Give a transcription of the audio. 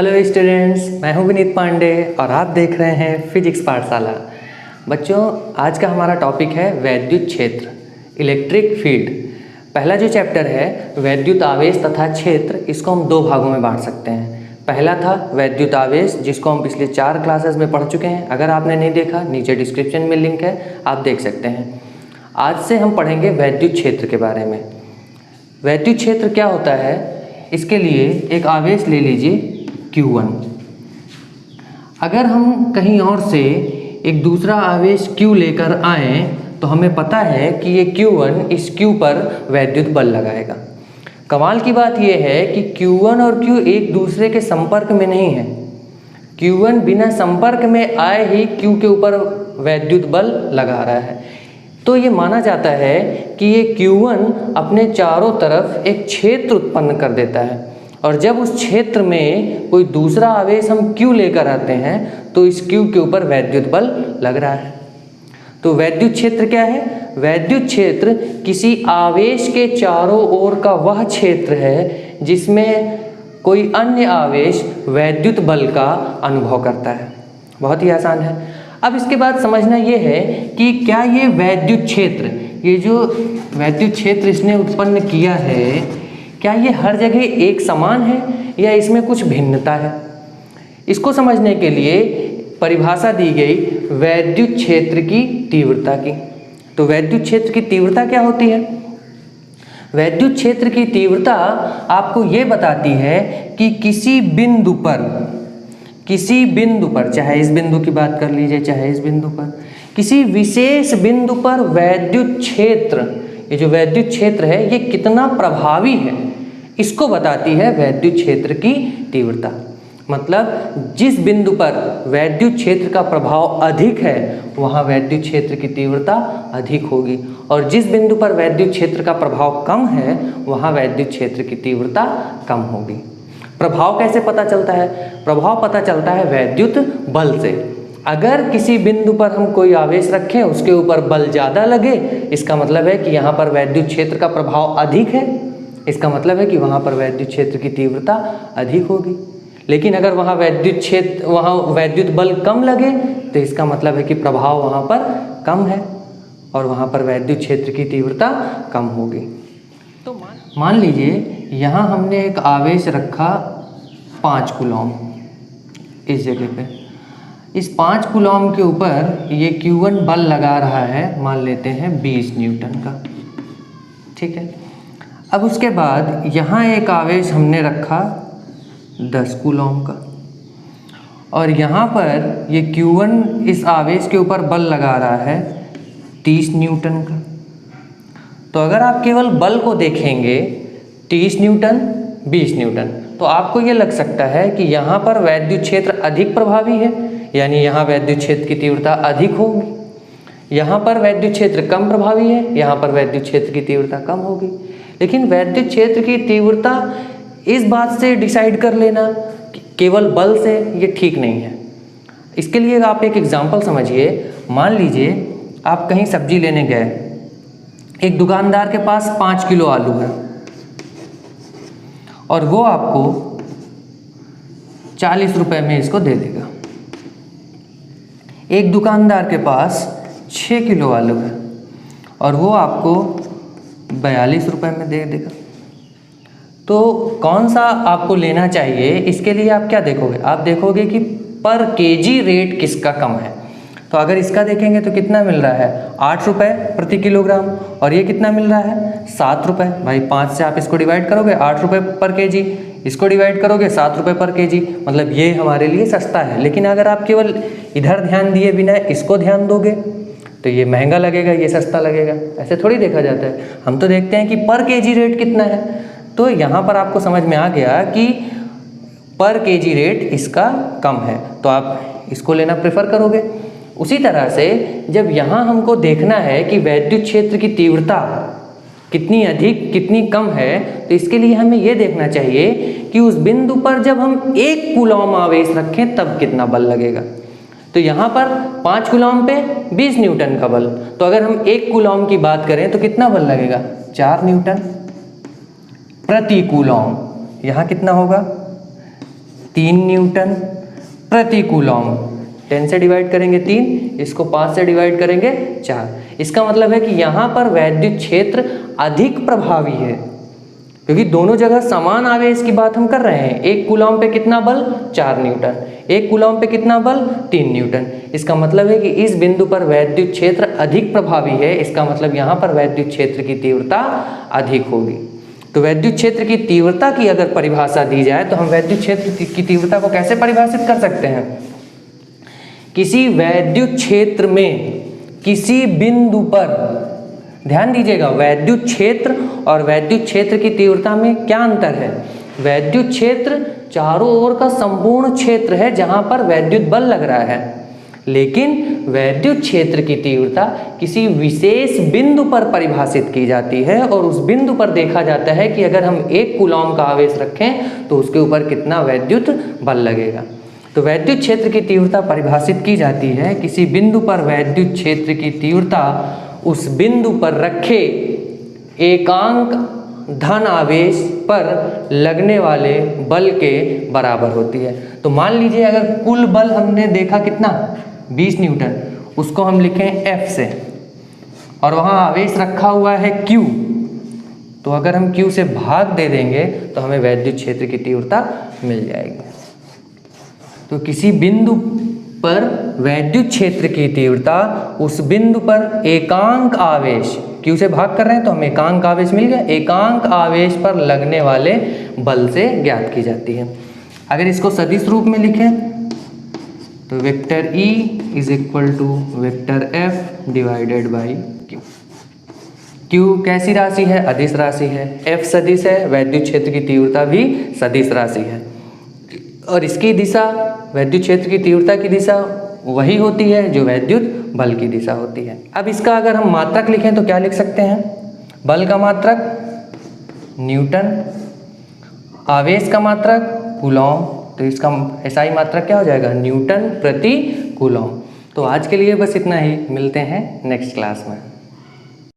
Hello students, मैं हूं विनीत पांडे और आप देख रहे हैं फिजिक्स पाठशाला। बच्चों, आज का हमारा टॉपिक है वैद्युत क्षेत्र, इलेक्ट्रिक फील्ड। पहला जो चैप्टर है वैद्युत आवेश तथा क्षेत्र, इसको हम दो भागों में बांट सकते हैं। पहला था वैद्युत आवेश, जिसको हम पिछले 4 क्लासेस में पढ़ चुके हैं। अगर आपने नहीं देखा, नीचे डिस्क्रिप्शन में लिंक है, आप देख सकते हैं। आज से हम पढ़ेंगे वैद्युत क्षेत्र के बारे में। वैद्युत क्षेत्र क्या होता है, इसके लिए एक आवेश ले लीजिए Q1। अगर हम कहीं और से एक दूसरा आवेश Q लेकर आएँ तो हमें पता है कि ये Q1 इस Q पर वैद्युत बल लगाएगा। कमाल की बात यह है कि Q1 और Q एक दूसरे के संपर्क में नहीं है। Q1 बिना संपर्क में आए ही Q के ऊपर वैद्युत बल लगा रहा है। तो ये माना जाता है कि ये Q1 अपने चारों तरफ एक क्षेत्र उत्पन्न कर देता है, और जब उस क्षेत्र में कोई दूसरा आवेश हम Q लेकर आते हैं तो इस Q के ऊपर वैद्युत बल लग रहा है। तो वैद्युत क्षेत्र क्या है? वैद्युत क्षेत्र किसी आवेश के चारों ओर का वह क्षेत्र है जिसमें कोई अन्य आवेश वैद्युत बल का अनुभव करता है। बहुत ही आसान है। अब इसके बाद समझना ये है कि क्या ये वैद्युत क्षेत्र, ये जो वैद्युत क्षेत्र इसने उत्पन्न किया है, क्या ये हर जगह एक समान है या इसमें कुछ भिन्नता है? इसको समझने के लिए परिभाषा दी गई वैद्युत क्षेत्र की तीव्रता की। तो वैद्युत क्षेत्र की तीव्रता क्या होती है? वैद्युत क्षेत्र की तीव्रता आपको ये बताती है कि किसी बिंदु पर, चाहे इस बिंदु की बात कर लीजिए चाहे इस बिंदु पर, किसी विशेष बिंदु पर वैद्युत क्षेत्र, ये जो वैद्युत क्षेत्र है ये कितना प्रभावी है, इसको बताती है वैद्युत क्षेत्र की तीव्रता। मतलब जिस बिंदु पर वैद्युत क्षेत्र का प्रभाव अधिक है वहाँ वैद्युत क्षेत्र की तीव्रता अधिक होगी, और जिस बिंदु पर वैद्युत क्षेत्र का प्रभाव कम है वहाँ वैद्युत क्षेत्र की तीव्रता कम होगी। प्रभाव कैसे पता चलता है? प्रभाव पता चलता है वैद्युत बल से। अगर किसी बिंदु पर हम कोई आवेश रखें, उसके ऊपर बल ज़्यादा लगे, इसका मतलब है कि यहाँ पर वैद्युत क्षेत्र का प्रभाव अधिक है, इसका मतलब है कि वहाँ पर वैद्युत क्षेत्र की तीव्रता अधिक होगी। लेकिन अगर वहाँ वैद्युत बल कम लगे तो इसका मतलब है कि प्रभाव वहाँ पर कम है और वहाँ पर वैद्युत क्षेत्र की तीव्रता कम होगी। तो मान लीजिए यहाँ हमने एक आवेश रखा 5 कूलॉम इस जगह पे। इस 5 कूलॉम के ऊपर ये Q1 बल लगा रहा है, मान लेते हैं 20 न्यूटन का, ठीक है। अब उसके बाद यहाँ एक आवेश हमने रखा 10 कूलॉम का, और यहाँ पर ये Q1 इस आवेश के ऊपर बल लगा रहा है 30 न्यूटन का। तो अगर आप केवल बल को देखेंगे 30 न्यूटन 20 न्यूटन, तो आपको ये लग सकता है कि यहाँ पर वैद्युत क्षेत्र अधिक प्रभावी है, यानी यहाँ वैद्युत क्षेत्र की तीव्रता अधिक होगी। यहाँ पर वैद्युत क्षेत्र कम प्रभावी है, यहाँ पर वैद्युत क्षेत्र की तीव्रता कम होगी। लेकिन वैद्युत क्षेत्र की तीव्रता इस बात से डिसाइड कर लेना कि केवल बल से, ये ठीक नहीं है। इसके लिए आप एक एग्जाम्पल समझिए। मान लीजिए आप कहीं सब्जी लेने गए, एक दुकानदार के पास 5 किलो आलू है और वो आपको 40 रुपये में इसको दे देगा। एक दुकानदार के पास 6 किलो आलू है और वो आपको 42 रुपये में दे देगा। तो कौन सा आपको लेना चाहिए, इसके लिए आप क्या देखोगे? आप देखोगे कि पर केजी रेट किसका कम है। तो अगर इसका देखेंगे तो कितना मिल रहा है? 8 रुपये प्रति किलोग्राम, और ये कितना मिल रहा है? 7 रुपये। भाई 5 से आप इसको डिवाइड करोगे 8 रुपये पर केजी, इसको डिवाइड करोगे 7 रुपये पर केजी, मतलब ये हमारे लिए सस्ता है। लेकिन अगर आप केवल इधर ध्यान दिए बिना इसको ध्यान दोगे तो ये महंगा लगेगा, ये सस्ता लगेगा। ऐसे थोड़ी देखा जाता है, हम तो देखते हैं कि पर केजी रेट कितना है। तो यहाँ पर आपको समझ में आ गया कि पर केजी रेट इसका कम है, तो आप इसको लेना प्रेफर करोगे। उसी तरह से जब यहाँ हमको देखना है कि वैद्युत क्षेत्र की तीव्रता कितनी अधिक कितनी कम है, तो इसके लिए हमें ये देखना चाहिए कि उस बिंदु पर जब हम 1 कूलॉम आवेश रखें तब कितना बल लगेगा। तो यहाँ पर 5 कूलॉम पे 20 न्यूटन का बल, तो अगर हम 1 कूलॉम की बात करें तो कितना बल लगेगा? 4 न्यूटन प्रति कूलॉम। यहाँ कितना होगा? 3 न्यूटन प्रति कूलॉम। 10 से डिवाइड करेंगे 3, इसको 5 से डिवाइड करेंगे 4। इसका मतलब है कि यहाँ पर वैद्युत क्षेत्र अधिक प्रभावी है, क्योंकि दोनों जगह समान आवेश की बात हम कर रहे हैं। 1 कूलॉम पे कितना बल? 4 न्यूटन। 1 कूलॉम पे कितना बल? 3 न्यूटन। इसका मतलब है कि इस बिंदु पर वैद्युत क्षेत्र अधिक प्रभावी है। इसका मतलब यहाँ पर वैद्युत क्षेत्र की तीव्रता अधिक होगी। तो वैद्युत क्षेत्र की तीव्रता की अगर परिभाषा दी जाए तो हम वैद्युत क्षेत्र की तीव्रता को कैसे परिभाषित कर सकते हैं? किसी वैद्युत क्षेत्र में किसी बिंदु पर, ध्यान दीजिएगा, वैद्युत क्षेत्र और वैद्युत क्षेत्र की तीव्रता में क्या अंतर है? वैद्युत क्षेत्र चारों ओर का संपूर्ण क्षेत्र है जहां पर वैद्युत बल लग रहा है, लेकिन वैद्युत क्षेत्र की तीव्रता किसी विशेष बिंदु पर परिभाषित की जाती है और उस बिंदु पर देखा जाता है कि अगर हम 1 कूलॉम का आवेश रखें तो उसके ऊपर कितना वैद्युत बल लगेगा। तो वैद्युत क्षेत्र की तीव्रता परिभाषित की जाती है किसी बिंदु पर वैद्युत क्षेत्र की तीव्रता उस बिंदु पर रखे एकांक धन आवेश पर लगने वाले बल के बराबर होती है। तो मान लीजिए अगर कुल बल हमने देखा कितना? 20 न्यूटन, उसको हम लिखें F से, और वहाँ आवेश रखा हुआ है Q। तो अगर हम Q से भाग दे देंगे तो हमें वैद्युत क्षेत्र की तीव्रता मिल जाएगी। तो किसी बिंदु पर वैद्युत क्षेत्र की तीव्रता उस बिंदु पर एकांक आवेश, Q से भाग कर रहे हैं तो हमें एकांक आवेश मिल गया, एकांक आवेश पर लगने वाले बल से ज्ञात की जाती है। अगर इसको सदिश रूप में लिखें तो vector E is equal to vector F divided by Q। Q कैसी राशि है? अदिश राशि है। F सदिश है, वैद्युत क्षेत्र की तीव्रता भी सदिश राशि है, और इसकी दिशा, वैद्युत क्षेत्र की तीव्रता की दिशा वही होती है जो वैद्युत बल की दिशा होती है। अब इसका अगर हम मात्रक लिखें तो क्या लिख सकते हैं? बल का मात्रक न्यूटन, आवेश का मात्रक कूलॉम। तो इसका SI मात्रक क्या हो जाएगा? न्यूटन प्रति कूलॉम। तो आज के लिए बस इतना ही, मिलते हैं नेक्स्ट क्लास में।